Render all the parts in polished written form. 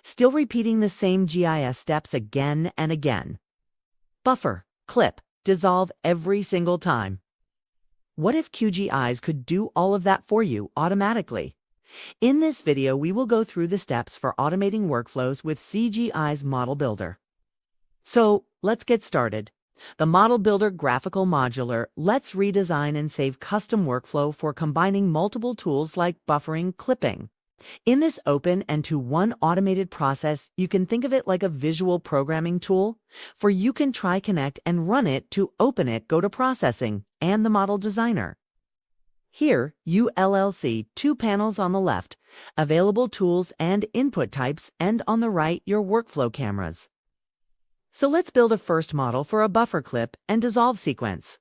Still repeating the same GIS steps again and again. Buffer, clip, dissolve every single time. What if QGIS could do all of that for you automatically? In this video, we will go through the steps for automating workflows with QGIS Model Builder. So let's get started. The Model Builder graphical modular lets redesign and save custom workflow for combining multiple tools like buffering, clipping. In this open and to one automated process, you can think of it like a visual programming tool, for you can try, connect, and run it to open it, go to processing, and the model designer. Here, ULLC, 2 panels on the left, available tools and input types, and on the right, your workflow cameras. So let's build a first model for a buffer clip and dissolve sequence.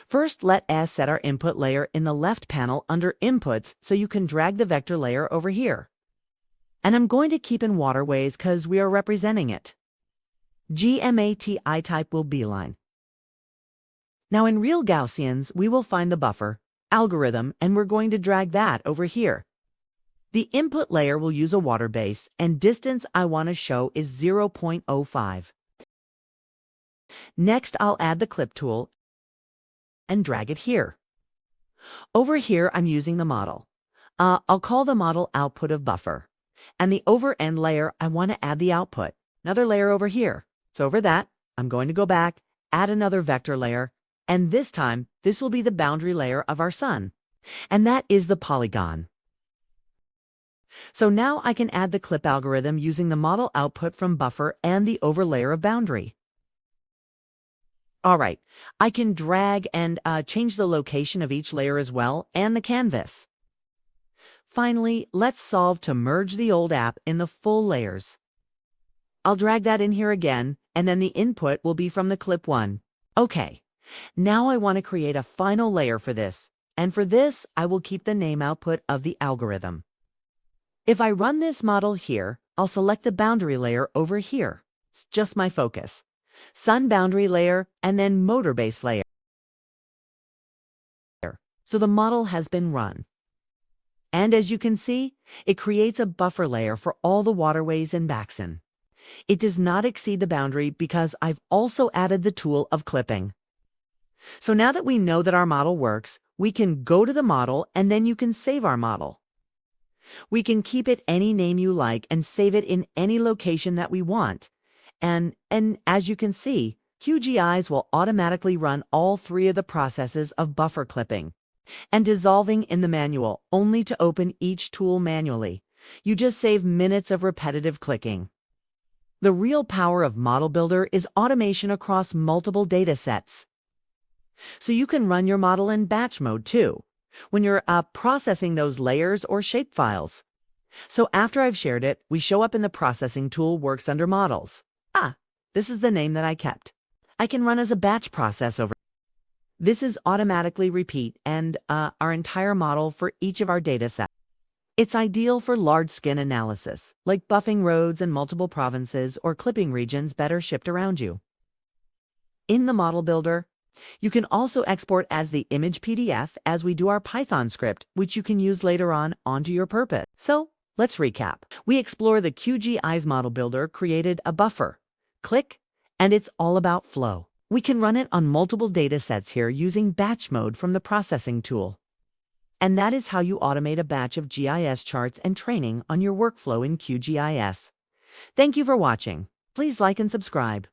First, let us set our input layer in the left panel under Inputs so you can drag the vector layer over here. And I'm going to keep in waterways because we are representing it. GMATI type will beeline. Now in real Gaussians, we will find the buffer, algorithm, and we're going to drag that over here. The input layer will use a water base, and distance I want to show is 0.05. Next, I'll add the clip tool and drag it here. Over here, I'm using the model. I'll call the model output of buffer. And the over end layer, I want to add the output. Another layer over here. So over that, I'm going to go back, add another vector layer, and this time, this will be the boundary layer of our sun. And that is the polygon. So now I can add the clip algorithm using the model output from buffer and the over layer of boundary. All right, I can drag and change the location of each layer as well, and the canvas. Finally, let's solve to merge the old app in the full layers. I'll drag that in here again, and then the input will be from the clip one. Okay, now I want to create a final layer for this, and for this, I will keep the name output of the algorithm. If I run this model here, I'll select the boundary layer over here. It's just my focus. Sun boundary layer, and then motor base layer. So the model has been run. And as you can see, it creates a buffer layer for all the waterways in Baxen. It does not exceed the boundary because I've also added the tool of clipping. So now that we know that our model works, we can go to the model and then you can save our model. We can keep it any name you like and save it in any location that we want. And as you can see, QGIS will automatically run all 3 of the processes of buffer clipping and dissolving in the manual, only to open each tool manually. You just save minutes of repetitive clicking. The real power of Model Builder is automation across multiple datasets. So you can run your model in batch mode too, when you're processing those layers or shapefiles. So after I've shared it, we show up in the processing tool works under models. This is the name that I kept. I can run as a batch process over. This is automatically repeat and our entire model for each of our datasets. It's ideal for large skin analysis, like buffing roads in multiple provinces or clipping regions better shipped around you. In the Model Builder, you can also export as the image PDF as we do our Python script, which you can use later on onto your purpose. So let's recap. We explore the QGIS Model Builder created a buffer. Click, and it's all about flow. We can run it on multiple datasets here using batch mode from the processing tool. And that is how you automate a batch of GIS charts and training on your workflow in QGIS. Thank you for watching. Please like and subscribe.